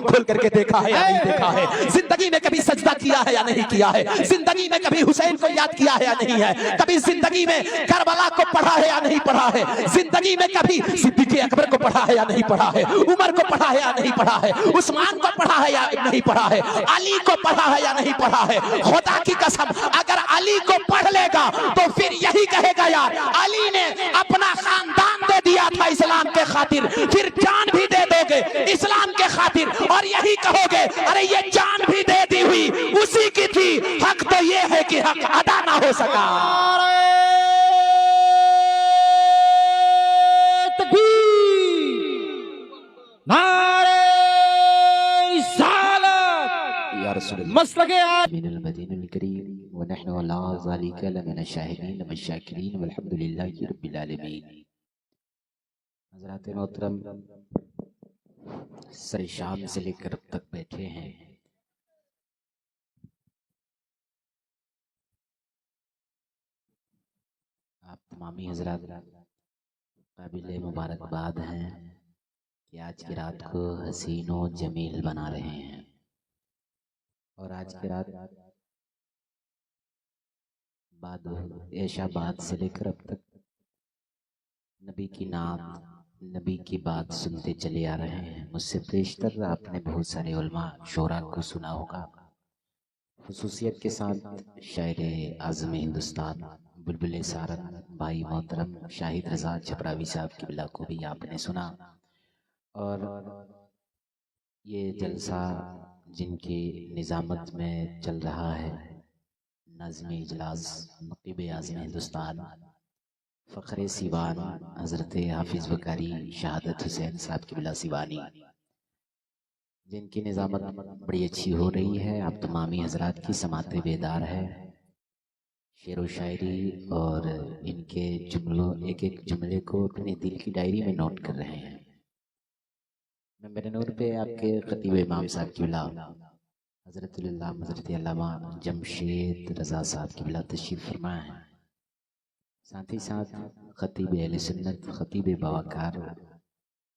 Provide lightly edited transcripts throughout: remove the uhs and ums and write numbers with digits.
खोल करके देखा है या नहीं देखा है? जिंदगी में कभी सजदा किया है या नहीं किया है? जिंदगी में कभी हुसैन को याद किया है या नहीं है? कभी जिंदगी में करबला को पढ़ा है या नहीं पढ़ा है? जिंदगी में कभी सिद्दीक़ अकबर को पढ़ा है या नहीं पढ़ा है? उमर को पढ़ा है या नहीं पढ़ा है? उस्मान को पढ़ा है या नहीं पढ़ा है? अली को पढ़ा है या नहीं पढ़ा है? खुदा की कसम, अगर अली को पढ़ लेगा तो फिर यही कहेगा, यार अली ने अपना खानदान दे दिया था इस्लाम के खातिर, फिर जान भी दे दोगे इस्लाम के खातिर, और यही कहोगे अरे ये जान भी दे दी हुई उसी की थी, हक तो ये है कि हक अदा ना हो सका। मसलके हज़रात मोहतरम सर शाम से लेकर अब तक बैठे हैं। आप तमामी हज़रात काबिल मुबारकबाद हैं कि आज की रात को हसीन व जमील बना रहे हैं। और आज की रात बाद ऐशा बाद से लेकर अब तक नबी की नात, नबी की बात सुनते चले आ रहे हैं। मुझसे पेशतर आपने बहुत सारे उलमा शोरा को सुना होगा, खुसूसियत के साथ शायर आज़म हिंदुस्तान बुलबुल सारन भाई मोहतरम शाहिद रज़ा छपरावी साहब की बिला को भी आपने सुना। और ये जलसा जिनकी निज़ामत में चल रहा है, नज़्म इजलास नक़ीब आज़म हिंदुस्तान फ़ख्र सिवान हज़रत हाफिज़ बकारी शहादत हुसैन साहब की बिला सिवानी, जिनकी निज़ामत बड़ी अच्छी हो रही है। आप तमामी हज़रात की समाते बेदार है, शेर व शायरी और इनके जुमलों एक एक जुमले को अपने दिल की डायरी में नोट कर रहे हैं। मैं मेरे नूर पे आपके खतीब इमाम साहब की बिला हज़रत अल्लामा जमशेद रज़ा साहब की बिला तशरीफ़ फरमा है। साथ ही साथ खतीब अहले सुन्नत खतीब बवाकार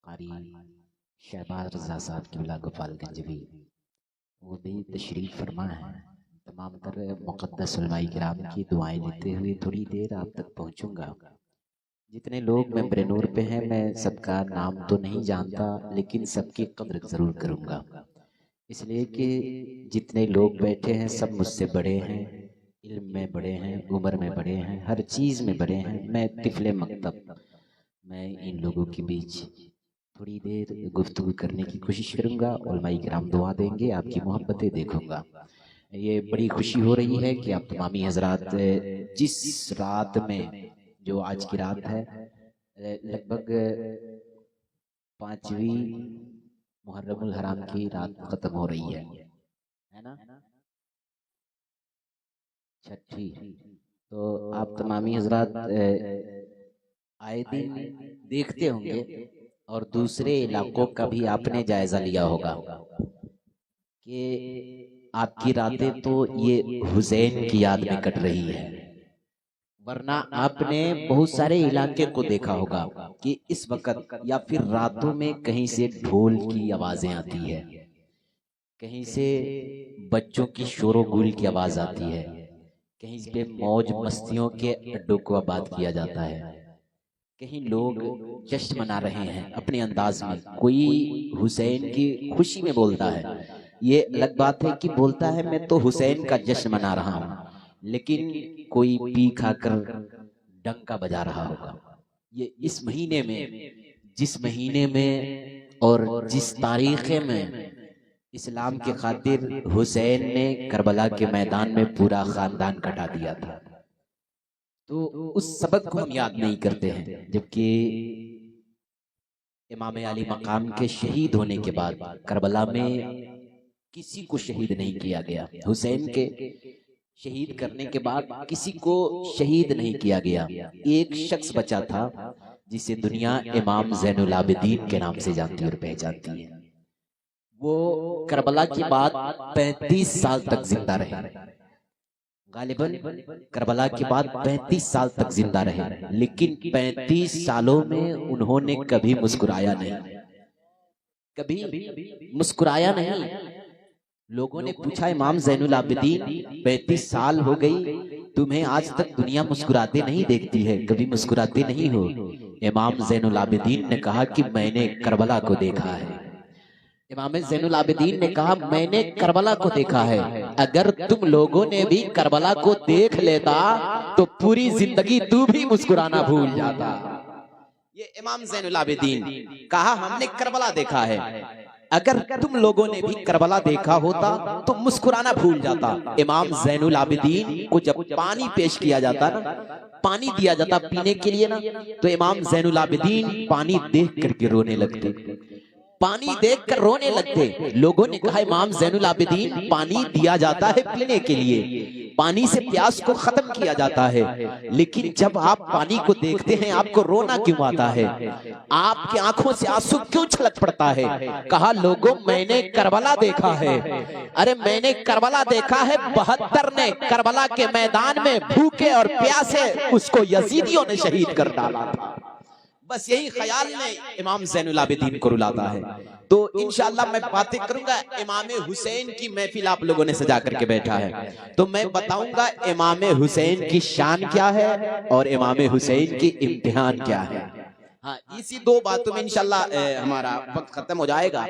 कारी शहबाज रज़ा साहब की बिला गोपालगंज भी वो भी तशरीफ़ फरमा है। तमाम तर मुक़द्दस उलमाए किराम की दुआएं लेते हुए थोड़ी देर आप तक पहुँचूँगा। जितने लोग मेंबर नूर पे हैं, मैं सबका नाम तो नहीं जानता, लेकिन सबकी कद्र ज़रूर करूँगा, इसलिए कि जितने लोग बैठे हैं सब मुझसे बड़े हैं, इल्म में बड़े हैं, उम्र में बड़े हैं, हर चीज़ में बड़े हैं। मैं तिफले मकतब, मैं इन लोगों के बीच थोड़ी देर गुफ्तगू करने की कोशिश करूँगा। उलमाए किराम दुआ देंगे, आपकी मोहब्बतें देखूँगा। ये बड़ी खुशी हो रही है कि आप तमामी हज़रात जिस रात में, जो आज की रात है, लगभग 5वीं मुहर्रमुल हराम की रात ख़त्म हो रही है ना, छठी। तो आप तमामी हज़रात आए दिन देखते होंगे और दूसरे इलाकों का भी आपने जायज़ा लिया होगा कि आपकी रातें तो ये हुसैन की याद में कट रही है। वरना आपने बहुत सारे इलाके को देखा होगा कि इस वक्त या फिर रातों में कहीं से ढोल की आवाज़ें आती है, कहीं से बच्चों की शोरो गुल की आवाज़ आती है, कहीं पे मौज मस्तियों के अड्डों को आबाद किया जाता है, कहीं लोग जश्न मना रहे हैं अपने अंदाज में। कोई हुसैन की खुशी में बोलता है, ये अलग बात है कि बोलता है मैं तो हुसैन का जश्न मना रहा हूँ, लेकिन कोई पी खाकर डंका बजा रहा होगा। ये इस महीने में, जिस महीने में और जिस तारीख़ में इस्लाम के खातिर हुसैन ने करबला के मैदान में पूरा ख़ानदान कटा दिया था, तो उस सबक को हम याद नहीं करते हैं। जबकि इमाम अली मकाम के शहीद होने के बाद करबला में किसी को शहीद नहीं किया गया। हुसैन के शहीद करने के बाद किसी को शहीद नहीं किया गया। एक शख्स बचा था जिसे दुनिया इमाम ज़ैनुल आबिदीन के नाम से जानती और पहचानती है। वो करबला के बाद 35 साल तक जिंदा रहे, गालिबन करबला के बाद 35 साल तक जिंदा रहे, लेकिन 35 सालों में उन्होंने कभी मुस्कुराया नहीं, कभी मुस्कुराया नहीं। लोगों ने पूछा इमाम ज़ैनुल आबिदीन 35 साल हो गई, तुम्हें आज तक दुनिया मुस्कुराते नहीं देखती है, कभी मुस्कुराते नहीं हो। इमाम ज़ैनुल आबिदीन ने कहा कि मैंने करबला को देखा है। इमाम ज़ैनुल आबिदीन ने कहा मैंने करबला को देखा है। अगर तुम लोगों ने भी करबला को देख लेता तो पूरी जिंदगी तू भी मुस्कुराना भूल जाता। ये इमाम ज़ैनुल आबिदीन कहा हमने करबला देखा है, अगर तुम लोगों ने भी करबला देखा होता तो मुस्कुराना भूल जाता। इमाम ज़ैनुल आबिदीन को जब पानी पेश किया जाता ना, पानी दिया जाता पीने के लिए ना, तो इमाम ज़ैनुल आबिदीन पानी देख करके रोने लगते, पानी देखकर रोने लगते। लोगों ने कहा इमाम ज़ैनुल आबिदीन पानी दिया जाता है पीने के लिए, पानी से प्यास को खत्म किया जाता है, लेकिन जब आप पानी को देखते हैं आपको रोना क्यों आता है, आपकी आंखों से आंसू क्यों छलक पड़ता है? कहा लोगों मैंने करबला देखा है। अरे मैंने करबला देखा है, 72 ने करबला के मैदान में भूखे और प्यासे उसको यजीदियों ने शहीद कर डाला था। बस यही ख्याल में इमाम ज़ैनुल आबिदीन को रुलाता है। तो इंशाअल्लाह मैं बातें करूंगा। इमाम हुसैन की महफिल आप लोगों ने सजा करके बैठा है, तो मैं बताऊंगा इमाम हुसैन की शान क्या है और इमाम हुसैन की इम्तिहान क्या है। हाँ, इसी दो बातों में इंशाअल्लाह हमारा वक्त खत्म हो जाएगा।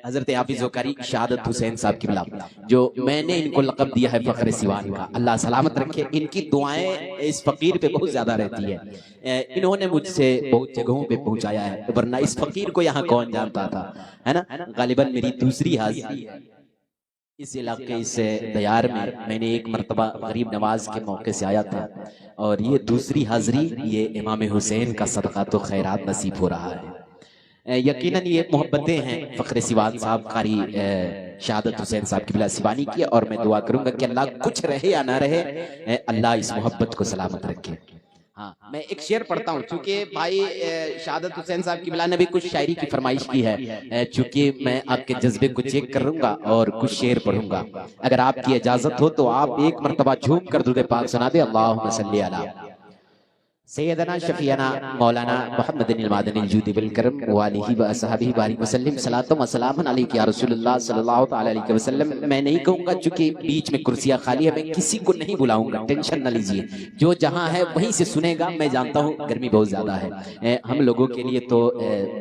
हजरत हाफिज कारी शहादत हुसैन साहब की बिला, जो मैंने इनको लक़ब दिया है फ़ख्र सिवान का, अल्लाह सलामत रखे। इनकी दुआएं इस फ़कीर पे बहुत ज्यादा रहती है। इन्होंने मुझसे बहुत जगहों पे पहुंचाया है, वरना इस फ़कीर को यहाँ कौन जानता था, है ना। गालिबन मेरी दूसरी हाजिरी है इस इलाके, इस दयार में। मैंने एक मरतबा गरीब नवाज के मौके से आया था, और ये दूसरी हाजिरी ये इमाम हुसैन का सदका तो खैरात नसीब हो रहा है। यकीनन ये मोहब्बतें हैं फ़ख्र सिवान साहब कारी शहादत हुसैन साहब की बिला सिवानी की, और मैं दुआ करूंगा कि अल्लाह कुछ रहे या ना रहे, अल्लाह इस मोहब्बत को सलामत रखे। हाँ, मैं एक शेर पढ़ता हूँ, चूंकि भाई शहादत हुसैन साहब की बिला ने भी कुछ शायरी की फरमाइश की है, चूंकि मैं आपके जज्बे को चेक करूंगा और कुछ शेर पढ़ूंगा। अगर आपकी इजाजत हो तो आप एक मरतबा झूम कर दुरूद पाक सुना दे। अल्लाहुम्मा सल्ली अला सैयदना शफीना मौलाना मुहम्मदिन मादनिल जूदी बिल करम व आलिहि व असहाबिहि बारिक वसल्लम सलातो व सलामुन अलैका या रसूलुल्लाह सल्लल्लाहु तआला अलैहि वसल्लम। मैं नहीं कहूंगा, चूंकि बीच में कुर्सियां खाली है, मैं किसी को नहीं बुलाऊंगा, टेंशन न लीजिए। जो जहां है वहीं से सुनेगा। मैं जानता हूं गर्मी बहुत ज्यादा है, हम लोगों के लिए तो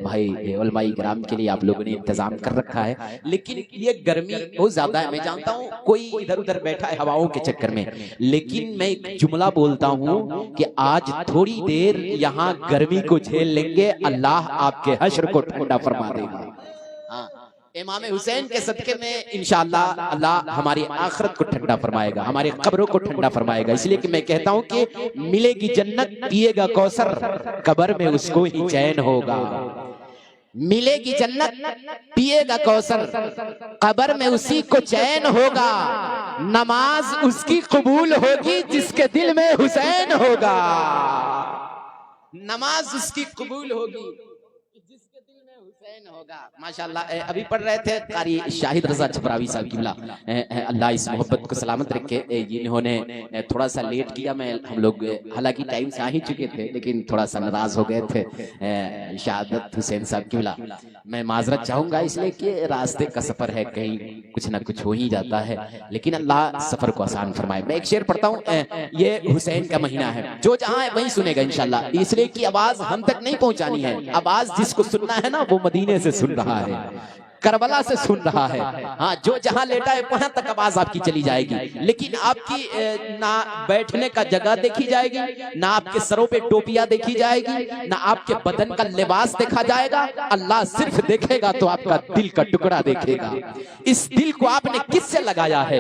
भाई उलमाए किराम के लिए आप लोगों ने इंतजाम कर रखा है, लेकिन ये गर्मी बहुत ज्यादा है। मैं जानता हूँ कोई इधर उधर बैठा है हवाओं के चक्कर में, लेकिन मैं एक जुमला बोलता हूँ कि आज थोड़ी देर यहाँ गर्मी को झेल लेंगे, अल्लाह आपके हश्र को ठंडा फरमा देगा। हाँ, इमाम हुसैन के सदके में इंशाअल्लाह अल्लाह हमारी आखिरत को ठंडा फरमाएगा, हमारी कब्रों को ठंडा फरमाएगा। इसलिए कि मैं कहता हूँ कि मिलेगी जन्नत, पिएगा कौसर, कब्र में उसको ही चैन होगा। मिलेगी जन्नत, पिएगा कौसर, कब्र में उसी को चैन होगा। नमाज उसकी कबूल होगी जिसके दिल में हुसैन होगा। नमाज उसकी कबूल होगी जिसके दिल में हुसैन होगा। माशाअल्लाह अभी पढ़ रहे थे कारी शाहिद रजा छपरावी साहब की बिला, अल्लाह इस मोहब्बत को सलामत रखे। इन्होंने थोड़ा सा लेट किया, हम लोग हालांकि टाइम से आ ही चुके थे, लेकिन थोड़ा सा नाराज हो गए थे शहादत हुसैन साहब की बिला। मैं माजरत चाहूंगा, इसलिए कि रास्ते का सफर है, कहीं कुछ ना कुछ हो ही जाता है, लेकिन अल्लाह सफर को आसान फरमाए। मैं एक शेर पढ़ता हूँ, ये हुसैन का महीना है, जो जहाँ है वहीं सुनेगा इंशाल्लाह, इसलिए कि आवाज हम तक नहीं पहुंचानी है। आवाज जिसको सुनना है ना वो मदीने से सुन रहा है, करबला से सुन रहा है। हाँ, जो जहां लेटा है वहां तक आवाज आपकी चली जाएगी, लेकिन आपकी ना बैठने का जगह देखी जाएगी, ना आपके सरों पे टोपियां देखी जाएगी, ना आपके बदन का लिबास देखा जाएगा। अल्लाह सिर्फ देखेगा तो आपका दिल का टुकड़ा देखेगा। इस दिल को आपने किससे लगाया है,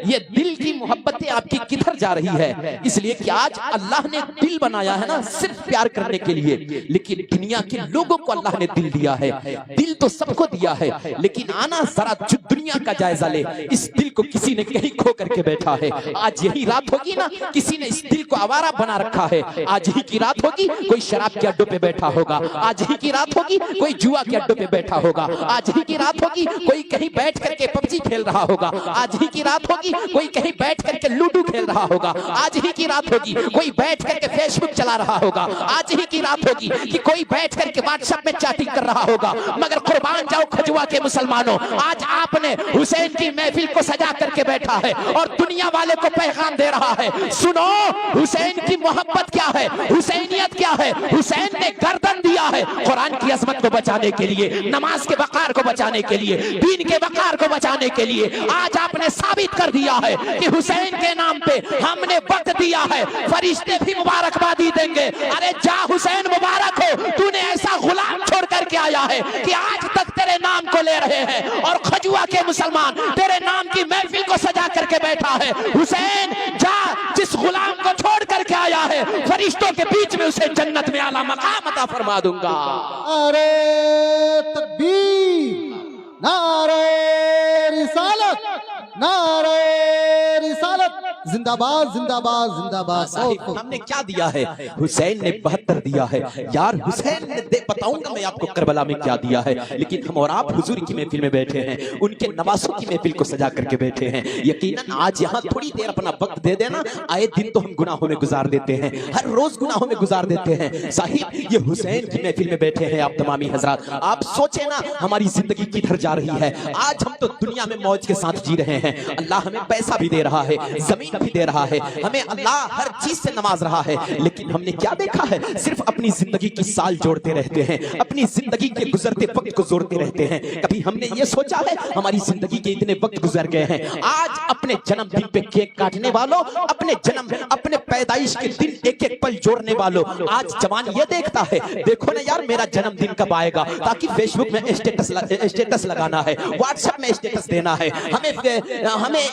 ये दिल की मोहब्बतें आपकी किधर जा रही है। इसलिए कि आज अल्लाह ने दिल बनाया है ना सिर्फ प्यार करने के लिए, लेकिन दुनिया के लोगों को अल्लाह ने दिल दिया है। दिल तो सबको दिया है, लेकिन आना जरा दुनिया का जायजा ले, इस दिल को किसी ने कहीं खो करके बैठा है। आज यही रात होगी ना, किसी ने इस दिल को आवारा बना रखा है। आज ही की रात होगी, कोई शराब के अड्डों पे बैठा होगा। आज ही की रात होगी, कोई जुआ के अड्डों पे बैठा होगा। आज ही की रात होगी, कोई कहीं बैठ करके पबजी खेल रहा होगा। आज ही की रात होगी, कोई कहीं बैठ करके लूडो खेल रहा होगा। आज ही की रात होगी, कोई बैठ करके फेसबुक चला रहा होगा। आज ही की रात होगी कि कोई बैठ करके व्हाट्सएप में चैटिंग कर रहा होगा। मगर कुर्बान जाओ खजुआ के मुसलमानों, आज आपने हुसैन की महफिल को सजा करके बैठा है और दुनिया वाले को पैगाम दे रहा है, सुनो हुसैन की मोहब्बत क्या है, हुसैनियत क्या है। हुसैन ने गर्दन दिया है कुरान की अजमत को बचाने के लिए, नमाज के वकार को बचाने के लिए, दीन के वकार को बचाने के लिए। आज आपने साबित कर दिया है कि हुसैन के नाम पे हमने वक्त दिया है, फरिश्ते भी मुबारकबादी देंगे। अरे जा हुसैन मुबारक हो, तूने ऐसा गुलाम छोड़ करके आया है कि आज तक तेरे नाम को ले रहे हैं और खजुआ के मुसलमान तेरे नाम की महफिल को सजा करके बैठा है। हुसैन जा, जिस गुलाम को छोड़ करके आया है, फरिश्तों के बीच में उसे जन्नत में आला मकाम अता फरमा दूंगा। नारे तकबीर, नारे रिसालत, नारे रिसालत, जिंदाबाद जिंदाबाद जिंदाबाद। हमने क्या दिया है? हुसैन ने 72 दिया है यार। हुसैन ने बताऊंगा मैं आपको करबला में क्या दिया है, लेकिन हम और आप हुजूर की महफिल में बैठे हैं, उनके नवासों की महफिल को सजा करके बैठे हैं। यकीनन आज यहाँ थोड़ी देर अपना वक्त दे देना, आए दिन तो हम गुनाहों में गुजार देते हैं, हर रोज गुनाहों में गुजार देते हैं। साहिब ये हुसैन की महफिल में बैठे हैं आप तमामी हजरात, आप सोचे ना हमारी जिंदगी किधर जा रही है। आज हम तो दुनिया में मौज के साथ जी रहे हैं, अल्लाह हमें पैसा भी दे रहा है, जमीन भी दे रहा है, हमें अल्लाह हर चीज से नवाज रहा है, लेकिन हमने क्या देखा है? सिर्फ अपनी जिंदगी की साल जोड़ते रहते हैं, अपनी जिंदगी के गुजरते वक्त को जोड़ते रहते हैं। कभी हमने ये सोचा है हमारी जिंदगी के इतने वक्त गुजर गए हैं। आज अपने जन्मदिन पे केक काटने वालों, अपने पैदाइश के दिन एक एक पल जोड़ने वालों, आज जवान ये देखता है देखो ना यार मेरा जन्मदिन कब आएगा, ताकि फेसबुक में स्टेटस लगाना है, व्हाट्सएप में स्टेटस देना है, हमें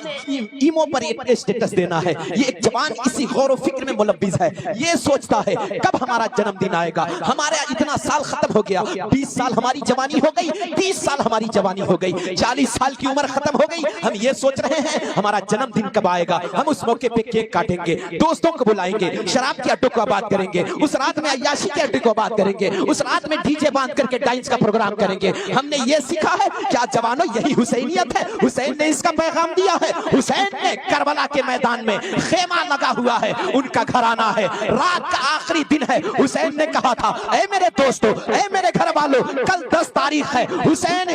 ईमो पर स्टेटस देना है। ये एक जवान इसी गौर व फिक्र में मुलव्विज है, ये सोचता है कब हमारा जन्मदिन आएगा। हमारा इतना साल खत्म हो गया, 20 साल हमारी जवानी हो गई, 30 साल हमारी जवानी हो गई, 40 साल की उम्र खत्म हो गई। हम ये सोच रहे हैं हमारा जन्मदिन कब आएगा। हम उस मौके पे केक काटेंगे, दोस्तों को बुलाएंगे, शराब के अड्डों को आबाद करेंगे, उस रात में अय्याशी के अड्डे को आबाद करेंगे, उस रात में डीजे बांध करके डांस का प्रोग्राम करेंगे। हमने ये सीखा है क्या जवानों? यही हुसैनियत है। हुसैन ने इसका पैगाम दिया है। हुसैन ने करबला के मैदान में खेमा लगा हुआ है, उनका घराना है, रात का आखिरी दिन है। हुसैन ने कहा था ऐ मेरे दोस्तों, ऐ मेरे घर वालों, कल 10 तारीख है। हुसैन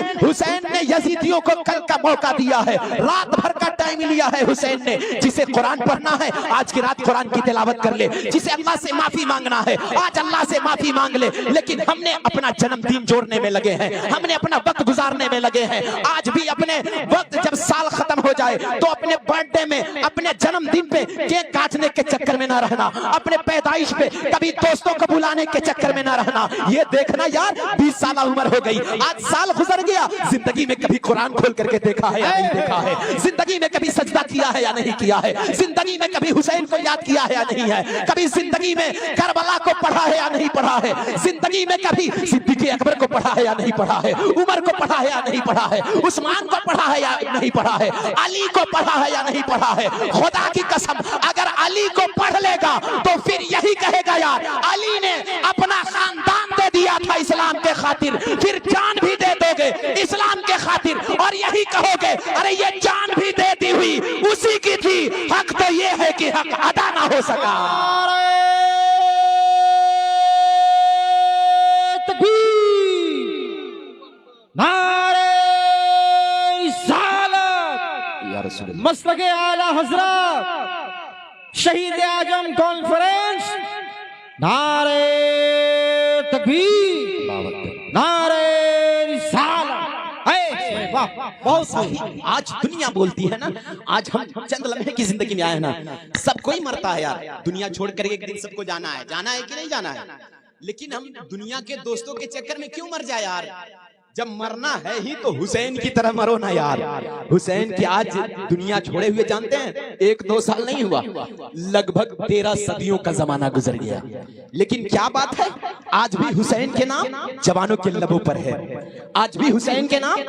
ने यजीदियों को कल का मौका दिया है, रात भर का टाइम लिया है हुसैन ने। जिसे कुरान पढ़ना है आज की रात कुरान की तिलावत कर ले, जिसे अल्लाह से माफी मांगना है आज अल्लाह से माफी मांग ले। लेकिन हमने अपना जन्मदिन जोड़ने में लगे हैं, हमने अपना वक्त गुजारने में लगे हैं। आज भी अपने वक्त जब साल खत्म हो जाए तो अपने बर्थडे में, अपने जन्मदिन पे केक काटने के चक्कर में ना रहना, अपने पैदाइश पे कभी दोस्तों को बुलाने के चक्कर में ना रहना। ये देखना यार 20 साल उम्र हो गई, आज साल गुजर गया, जिंदगी में कभी कुरान खोल करके देखा है या नहीं देखा है? जिंदगी में कभी सजदा किया है या नहीं किया है? जिंदगी में कभी हुसैन को याद किया है या नहीं है? कभी जिंदगी में करबला को पढ़ा है या नहीं पढ़ा है? जिंदगी में कभी सिद्दीक़ अकबर को पढ़ा है या नहीं पढ़ा है? उमर को पढ़ा है या नहीं पढ़ा है? उस्मान को पढ़ा है या नहीं पढ़ा है? अली को पढ़ा है या नहीं पढ़ा है? खुदा की कसम अगर अली को पढ़ लेगा तो फिर यही कहेगा यार अली ने अपना खानदान दे दिया था इस्लाम के खातिर, फिर जान भी दे दोगे इस्लाम के खातिर, और यही कहोगे अरे ये जान भी देती हुई उसी की थी। हक तो ये है कि हक अदा ना हो सका। नारे रिसालत, मसलके आला हजरत शहीद आजम कॉन्फ्रेंस, नारे तकबीर, नारे रिसालत। बहुत सही। आज दुनिया बोलती है ना, आज हम चंद लम्हे की जिंदगी में आए ना, सब कोई मरता है यार, दुनिया छोड़कर एक दिन सबको जाना है कि नहीं जाना है। लेकिन हम दुनिया के दोस्तों के चक्कर में क्यों मर जाए यार? जब मरना है ही तो हुसैन की तरह मरो ना यार। हुसैन की आज दुनिया छोड़े हुए जानते हैं 1-2 साल नहीं हुआ, लगभग 13 सदियों का जमाना गुजर गया। लेकिन क्या बात है, आज भी हुसैन के नाम जवानों के लबों पर है, आज भी हुसैन के नाम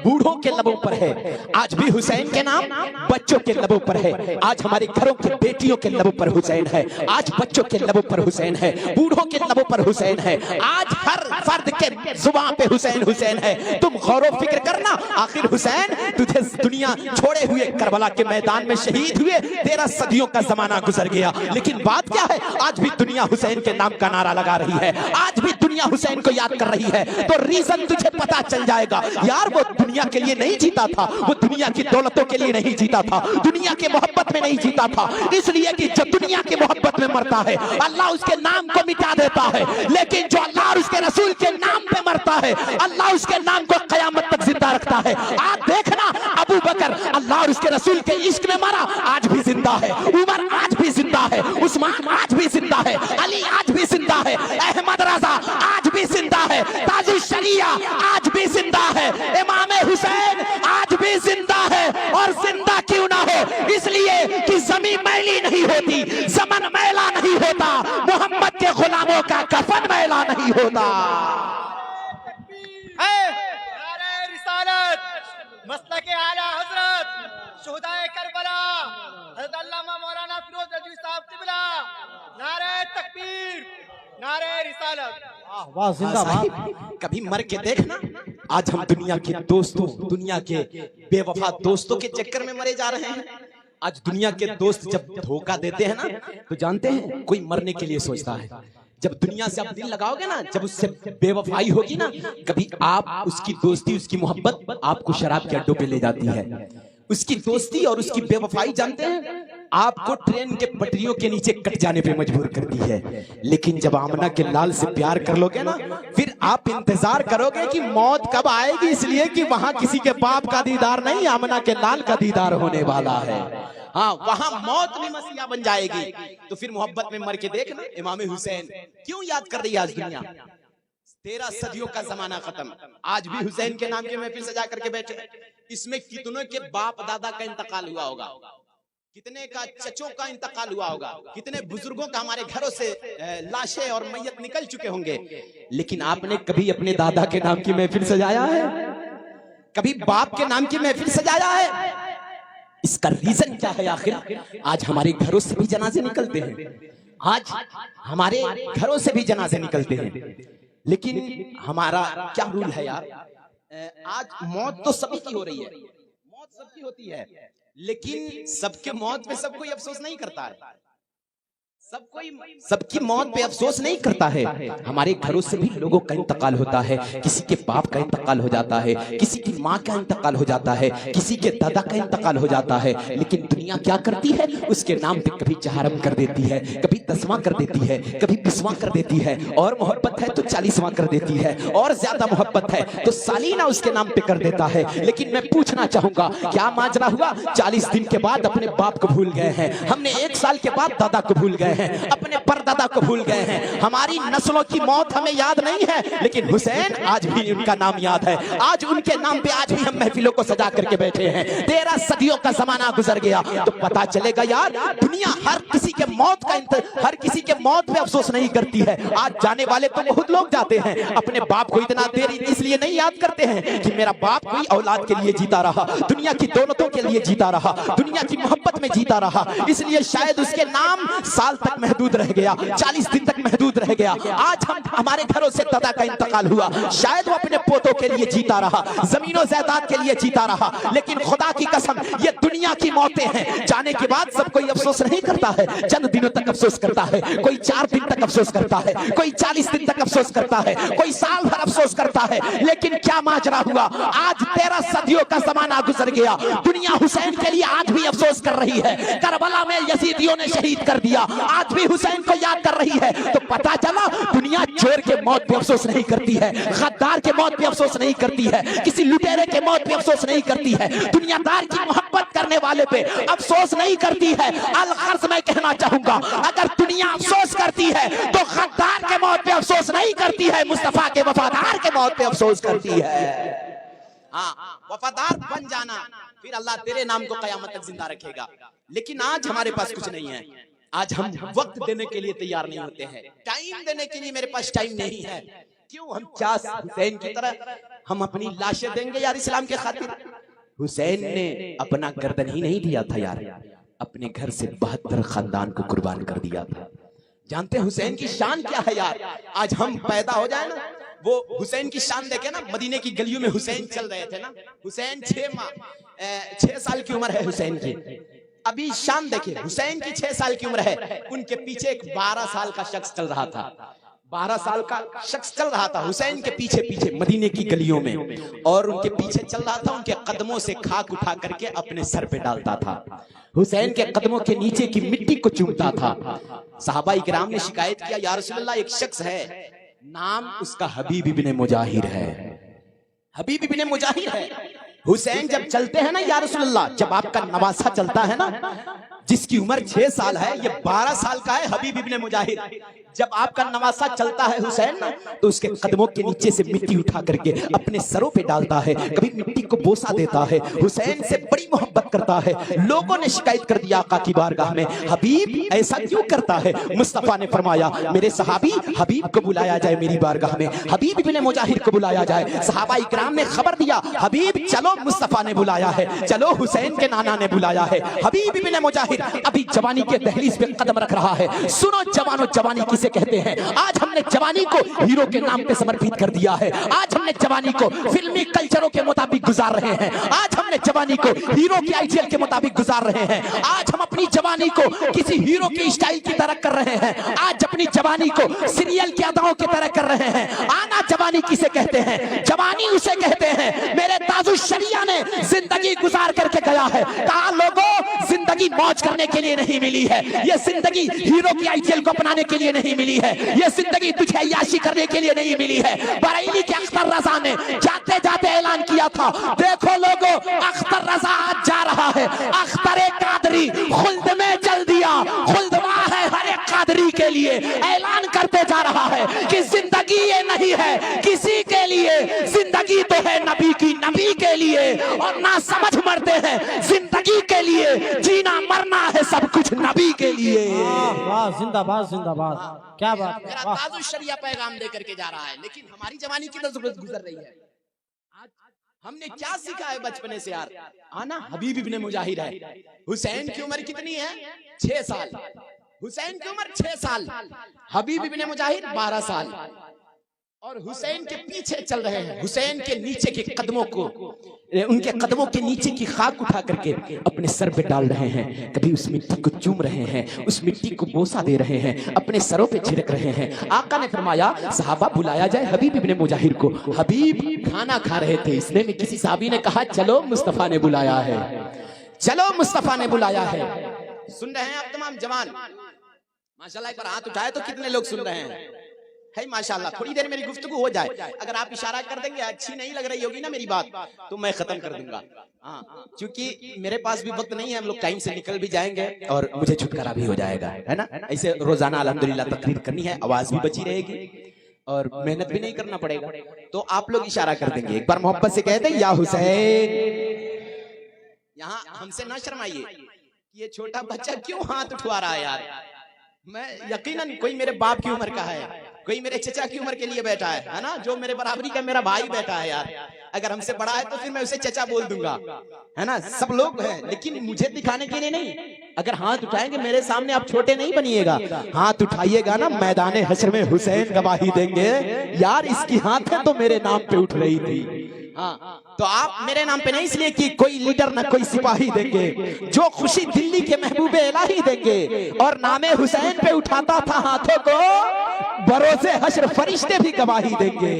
बूढ़ों के लबों पर है, आज भी हुसैन के नाम बच्चों के लबों पर है। आज हमारे घरों के बेटियों के लबों पर हुसैन है, आज बच्चों के लबों पर हुसैन है, बूढ़ों के लबों पर हुसैन है, आज हर फर्द के जुबान पे हुसैन हुसैन है। तुम गौर फिक्र करना, आखिर हुसैन तुझे दुनिया छोड़े हुए करबला के मैदान में शहीद हुए, 13 सदियों का जमाना गुजर गया। लेकिन बात क्या है, आज भी दुनिया हुसैन के नाम का नारा लगा रही है, आज भी दुनिया हुसैन को याद कर रही है। तो रीजन तुझे पता चल जाएगा यार, वो दुनिया के लिए नहीं जीता था, वो दुनिया की दौलतों के लिए नहीं जीता था, दुनिया के मोहब्बत में नहीं जीता था। इसलिए कि जब दुनिया की मोहब्बत में मरता है अल्लाह उसके नाम को मिटा देता है, लेकिन जो अल्लाह और उसके रसूल के नाम पे मरता है अल्लाह उसके नाम को कयामत तक जिंदा रखता है। आज देखना, अबू बकर अल्लाह और उसके रसूल के इश्क में मरा, आज भी जिंदा है, उमर आज भी जिंदा है, उस्मान आज भी जिंदा है, अली आज भी जिंदा है, अहमद रजा आज भी जिंदा है, ताजुल शरिया आज भी जिंदा है, इमाम हुसैन आज भी जिंदा है। और जिंदा क्यों ना हो, इसलिए कि जमीन मैली नहीं होती, ज़मन मैला नहीं होता, मोहम्मद के गुलामों का कफन मैला नहीं होता। नारे रिसालत, मसलके आला हजरत, शुहदाए करबला, हज़रत अल्लामा मौलाना फिरोज रज़वी साहब क़िबला, नारे तकबीर, नारे रिसालत। वाह जिंदाबाद। कभी मर के देखना, आज हम दुनिया के दोस्तों, दुनिया के बेवफा दोस्तों के चक्कर में मरे जा रहे हैं। आज दुनिया के दोस्त जब धोखा देते हैं ना, तो जानते हैं कोई मरने के लिए सोचता है। जब दुनिया से आप दिल लगाओगे ना, जब उससे बेवफाई होगी ना, कभी आप उसकी दोस्ती, उसकी मोहब्बत आपको शराब के अड्डों पे ले जाती है। उसकी दोस्ती और उसकी बेवफाई जानते हैं आपको ट्रेन के पटरियों के नीचे कट जाने पे मजबूर करती है। लेकिन जब आमना के लाल से प्यार कर लोगे ना, फिर आप इंतजार करोगे कि मौत कब आएगी, इसलिए कि वहां किसी के बाप का दीदार नहीं, आमना के लाल का दीदार होने वाला है। हाँ, वहां मौत भी मसीहा बन जाएगी। तो फिर मोहब्बत में मर के देखना, इमाम हुसैन क्यों याद कर रही है आज दुनिया। 13 सदियों का जमाना खत्म, आज भी हुसैन के नाम की महफिल सजा करके बैठे। इसमें कितनों के बाप दादा का इंतकाल हुआ होगा, कितने का चचों का इंतकाल हुआ होगा, कितने बुजुर्गों का हमारे घरों से लाशें और मैयत निकल चुके होंगे। लेकिन आपने कभी अपने दादा के नाम की महफिल सजाया है? कभी बाप के नाम की महफिल सजाया है? इसका रीजन क्या है आखिर? आज हमारे घरों से भी जनाजे निकलते हैं, आज हमारे घरों से भी जनाजे निकलते हैं, लेकिन हमारा क्या रूल है यार? आज मौत तो सभी की हो रही है, मौत सबकी होती है, लेकिन सबके मौत पे सब कोई अफसोस नहीं करता है, सबकी मौत पे अफसोस नहीं करता है। हमारे घरों से भी लोगों का इंतकाल होता है, किसी के बाप का इंतकाल हो जाता है, किसी की माँ का इंतकाल हो जाता है, किसी के दादा का इंतकाल हो जाता है। लेकिन दुनिया क्या करती है, उसके नाम पे कभी चहारम कर देती है, कभी 10वां कर देती है, कभी 20वां कर देती है, और मोहब्बत है तो 40वां कर देती है, और ज्यादा मोहब्बत है तो सालीना उसके नाम पे कर देता है। लेकिन मैं पूछना चाहूंगा, क्या माजरा हुआ? 40 दिन के बाद अपने बाप को भूल गए हैं, हमने 1 साल के बाद दादा को भूल गए हैं, अपने परदादा को भूल गए हैं। हमारी नस्लों की मौत हमें याद नहीं है, लेकिन हुसैन आज भी उनका नाम याद है, आज उनके नाम पे आज भी हम महफिलों को सजा करके बैठे हैं। 13 सदियों का जमाना गुजर गया, तो पता चलेगा यार दुनिया हर किसी के मौत का हर किसी के मौत पे अफसोस नहीं करती है। आज जाने वाले तो बहुत लोग जाते हैं, अपने बाप को इतना देर इसलिए नहीं याद करते हैं कि मेरा बाप कोई औलाद के लिए जीता रहा, दुनिया की दौलतों के लिए जीता रहा, दुनिया की मोहब्बत में जीता रहा, इसलिए शायद उसके नाम साल तक महदूद रह गया, 40 दिन तक महदूद रह गया। आज हमारे घरों से दादा का इंतकाल हुआ, शायद वो अपने पोतों के लिए जीता रहा, जमीनों जायदाद के लिए जीता रहा, लेकिन खुदा की कसम ये दुनिया की मौतें हैं। जाने के बाद सब कोई अफसोस नहीं करता है, चंद दिनों तक अफसोस करता है, कोई 4 दिन तक अफसोस करता है, कोई 40 दिन तक अफसोस करता है, कोई साल भर अफसोस करता है। लेकिन क्या माजरा हुआ? आज 13 सदियों का जमाना गुजर गया, दुनिया हुसैन के लिए आज भी अफसोस कर रही है। करबला में यजीदियों ने शहीद कर दिया, आज भी हुसैन को याद कर रही है। तो पता चला दुनिया चोर के मौत पे अफसोस नहीं करती है, गद्दार के मौत पे अफसोस नहीं करती है, किसी लुटेरे के मौत पे अफसोस नहीं करती है, दुनियादार की मोहब्बत करने वाले पे अफसोस नहीं करती है। अलगर्ज मैं कहना चाहूंगा, अगर दुनिया अफसोस करती है तो गद्दार के मौत पे अफसोस नहीं करती है, मुस्तफा के वफादार के मौत पे अफसोस करती है। हाँ, वफादार बन जाना, फिर अल्लाह तेरे नाम को कयामत तक जिंदा रखेगा। लेकिन आज हमारे पास कुछ नहीं है। आज हम वक्त देने के लिए तैयार नहीं होते हैं, टाइम देने के लिए मेरे पास टाइम नहीं है। क्यों? हम क्या हुसैन की तरह हम अपनी लाशें देंगे यार इस्लाम के खातिर? हुसैन ने अपना गर्दन ही नहीं दिया था यार, अपने घर से 72 खानदान को कुर्बान कर दिया था। जानते हैं हुसैन की शान क्या है यार? आज हम पैदा हो जाए ना, वो हुसैन की शान देखे ना, मदीने की गलियों में हुसैन चल रहे थे ना, हुसैन 6 साल की उम्र है हुसैन की, अभी शान देखिए, हुसैन की 6 साल की उम्र है, उनके पीछे एक 12 साल का शख्स चल रहा था, 12 साल का शख्स चल रहा था हुसैन के पीछे पीछे मदीने की गलियों में, और उनके पीछे चल रहा था, उनके कदमों से खाक उठा करके अपने सर पे डालता था, हुसैन के कदमों के नीचे की मिट्टी को चूमता था। सहाबा इकराम ने शिकायत किया, या रसूल अल्लाह, एक शख्स है, नाम उसका हबीब इब्ने मुजाहिर है, हबीब इब्ने मुजाहिर है। हुसैन जब चलते हैं ना या रसूल अल्लाह, जब आपका नवासा चलता है ना, जिसकी उम्र 6 साल है, ये 12 साल का है हबीब इब्ने मुजाहिर, जब आपका नवासा चलता है हुसैन ना, तो उसके कदमों के नीचे से मिट्टी उठा करके अपने सरों पे डालता है, कभी मिट्टी को बोसा देता है, हुसैन से बड़ी मोहब्बत करता है। लोगों ने शिकायत कर दिया आका की बारगाह में, हबीब ऐसा क्यों करता है? मुस्तफा ने फरमाया, मेरे सहाबी हबीब को बुलाया जाए मेरी बारगाह में, हबीब इब्ने मुजाहिर को बुलाया जाए। सहाबा इकराम ने खबर दिया, हबीब चलो, मुस्तफा ने बुलाया है, चलो हुसैन के नाना ने बुलाया है। हबीब इब्ने मुजाहिर अभी जवानी के दहलीज पे कदम रख रहा है। सुनो जवानों, जवानी किसे कहते हैं? आज हमने जवानी को हीरो के नाम पे समर्पित कर दिया है, आज हमने जवानी को फिल्मी कल्चरों के मुताबिक गुजार रहे हैं, आज हमने जवानी को हीरो के आइडियल के मुताबिक गुजार रहे हैं, आज हम अपनी जवानी को किसी हीरो के स्टाइल की तरह कर रहे हैं, आज अपनी जवानी को सीरियल की अदाओं की तरह कर रहे हैं। आना जवानी किसे कहते हैं? जवानी उसे कहते हैं, मेरे ताजुश शरिया ने जिंदगी गुजार करके गया है, कहा लोगों जिंदगी मौज करने के लिए नहीं मिली है, ये जिंदगी हीरो की आइडियल को अपनाने के लिए नहीं मिली है, ये जिंदगी तुझे अय्याशी करने के लिए नहीं मिली है। बरेली के अख्तर रजा ने जाते जाते ऐलान किया था, देखो लोगों अख्तर रजा आज जा रहा है, अख्तर कादरी खुल्द में चल दिया, खुल्द वहां है हर एक कादरी के लिए। ऐलान करते जा रहा है कि जिंदगी ये नहीं है किसी के लिए, जिंदगी तो है नबी की, नबी के लिए, और ना समझ मरते हैं जिंदगी के लिए, जीना मरना है सब कुछ नबी के लिए। वाह, जिंदाबाद जिंदाबाद, क्या बात है। मेरा ताजुश शरिया पैगाम दे करके जा रहा है, लेकिन हमारी जवानी की जरूरत गुजर रही है। आज हमने क्या सीखा है बचपने से यार? आना हबीब इब्ने मुजाहिर है, हुसैन की उम्र कितनी है? 6 साल, हुसैन की उम्र 6 साल, हबीब इब्ने मुजाहिर 12 साल, और हुसैन के पीछे चल रहे हैं, हुसैन के नीचे के कदमों को, उनके कदमों के नीचे की खाक उठा करके अपने सर पे डाल रहे हैं, कभी उस मिट्टी को चूम रहे हैं, उस मिट्टी को बोसा दे रहे हैं, अपने सरों पे छिड़क रहे हैं। आका ने फरमाया, सहाबा बुलाया जाए हबीब इब्ने मुजाहिर को। हबीब खाना खा रहे थे, इसलिए में किसी साहबी ने कहा, चलो मुस्तफा ने बुलाया है, चलो मुस्तफा ने बुलाया है। सुन रहे हैं आप तमाम जवान? माशाल्लाह, एक बार हाथ उठाए तो कितने लोग सुन रहे हैं? है माशाल्लाह। थोड़ी देर मेरी गुफ्तगू हो जाए, अगर आप इशारा कर देंगे अच्छी नहीं लग रही होगी ना मेरी बात, तो मैं खत्म कर दूंगा। हाँ, क्योंकि मेरे पास भी वक्त नहीं है, हम लोग टाइम से निकल भी जाएंगे और मुझे छुटकारा भी हो जाएगा, है ना। ऐसे रोजाना अल्हम्दुलिल्लाह तकरीर करनी है, आवाज भी बची रहेगी और मेहनत भी नहीं करना पड़ेगा, तो आप लोग इशारा कर देंगे। एक बार मोहब्बत से कह दें, या हुसैन। यहाँ हमसे ना शर्माइए, ये छोटा बच्चा क्यों हाथ उठवा रहा है यार? मैं यकीनन कोई मेरे बाप की उम्र का है, कोई मेरे चचा की उम्र के लिए बैठा है ना, जो मेरे बराबरी का मेरा भाई बैठा है यार। अगर हमसे बड़ा है तो फिर मैं उसे चचा बोल दूंगा, है ना। सब लोग हैं, लेकिन मुझे दिखाने के लिए नहीं। अगर हाथ उठाएंगे मेरे सामने, आप छोटे नहीं बनिएगा, हाथ उठाइएगा ना, मैदान हश्र में हुसैन गवाही देंगे, यार इसकी हाथ तो मेरे नाम पे उठ रही थी। हाँ, तो आप मेरे नाम पे नहीं, इसलिए कि कोई लीडर ना कोई सिपाही देंगे, जो खुशी दिल्ली के महबूबे इलाही देंगे, और नामे हुसैन पे उठाता था हाथों को, बरोसे हश्र फरिश्ते भी गवाही देंगे।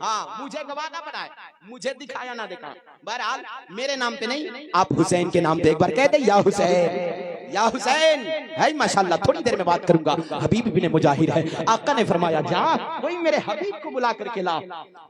हाँ, मुझे गवाह ना बनाए, मुझे दिखाया ना दिखा, बहरहाल मेरे नाम पे नहीं, आप हुसैन के नाम पे एक बार कह दे, या हुसैन। या हुसैन है माशाल्लाह, थोड़ी देर में बात करूंगा। हबीब इब्ने मुजाहिर है, आका ने फरमाया जा कोई मेरे हबीब को बुला करके ला,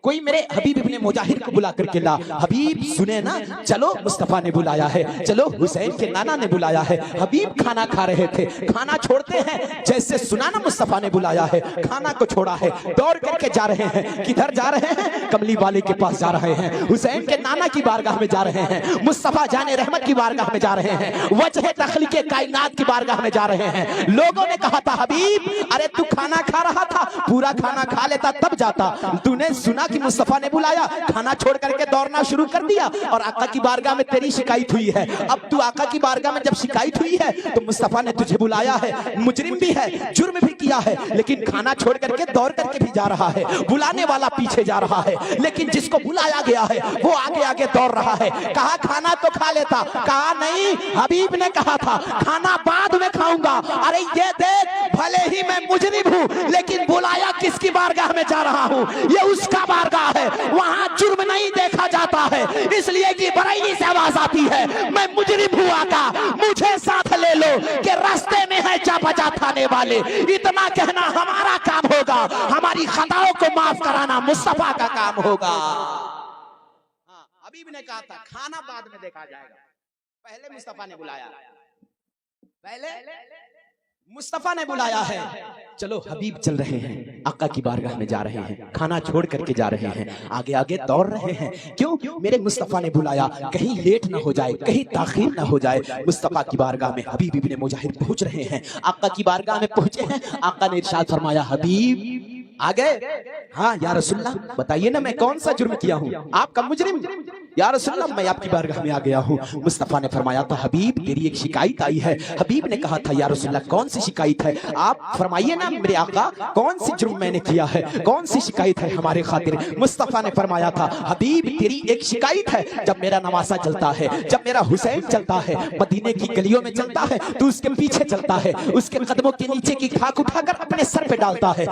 कोई मेरे हबीब इब्ने मुजाहिर को बुला करके ला। हबीब सुने ना, चलो मुस्तफा ने बुलाया है, चलो हुसैन के नाना ने बुलाया है। हबीब खाना खा रहे थे, खाना छोड़ते हैं, जैसे सुना ना मुस्तफा ने बुलाया है, खाना को छोड़ा है, दौड़ करके जा रहे हैं। किधर जा रहे हैं? कमली वाले के पास जा रहे हैं, हुसैन के नाना की बारगाह में जा रहे हैं, मुस्तफा जाने रहमत की बारगाह में जा रहे हैं, वजह तख्लीक़े कायनात की बारगाह में जा रहे हैं। लोगों ने कहा था हबीब अरे तू खाना खा रहा था, पूरा खाना खा लेता तब जाता, तूने सुना कि मुस्तफा ने बुलाया, खाना छोड़ करके दौड़ना शुरू कर दिया और आका की बारगाह में तेरी शिकायत हुई है। अब तू आका की बारगाह में जब शिकायत हुई है तो मुस्तफा ने तुझे बुलाया है, मुजरिम भी है, जुर्म भी किया है, लेकिन खाना छोड़ करके दौड़ करके भी जा रहा है। बुलाने वाला पीछे जा रहा है, लेकिन जिसको बुलाया गया है वो आगे आगे दौड़ रहा है। कहा खाना तो खा लेता, कहा नहीं, हबीब ने कहा था खाना बाद में खाऊंगा। अरे ये देख, भले ही मैं मुजरिम हूं लेकिन बुलाया किसकी बारगाह में जा रहा हूं, ये उसका बारगाह है, वहां जुर्म नहीं देखा जाता है, इसलिए कि बरैनी से आवाज आती है मैं मुजरिम हूं आका, मुझे साथ ले लो कि रास्ते में है चापा थाने वाले। इतना कहना हमारा काम होगा, हमारी खताओं को माफ कराना मुस्तफा का काम होगा। हबीब ने कहा था खाना बाद में देखा जाएगा, पहले मुस्तफा ने बुलाया, पहले मुस्तफा ने बुलाया है। चलो हबीब चल रहे हैं, आका की बारगाह में जा रहे हैं, खाना छोड़ करके जा रहे हैं, आगे आगे दौड़ रहे हैं। क्यों? मेरे मुस्तफा ने बुलाया, कहीं लेट ना हो जाए, कहीं ताखीर ना हो जाए। मुस्तफा की बारगाह में हबीब इब्ने मुजाहिर पहुंच रहे हैं, आका की बारगाह में पहुंचे हैं। आका ने इरशाद फरमाया हबीब आ गए? हाँ या रसूलल्लाह, बताइए ना मैं कौन सा जुर्म किया हूँ, आपका मुजरिम। या रसूलल्लाह मैं आपकी बारगाह में आ गया हूँ। मुस्तफा ने फरमाया था हबीब तेरी एक शिकायत आई है। हबीब ने कहा था या रसूलल्लाह कौन सी शिकायत है, आप फरमाइए ना मेरे आका, कौन सी जुर्म मैंने किया है, कौन सी शिकायत है हमारे खातिर। मुस्तफा ने फरमाया था हबीब तेरी एक शिकायत है, जब मेरा नवासा चलता है, जब मेरा हुसैन चलता है, मदीने की गलियों में चलता है, तो उसके पीछे चलता है, उसके कदमों के नीचे की खाक उठाकर अपने सर पे डालता है।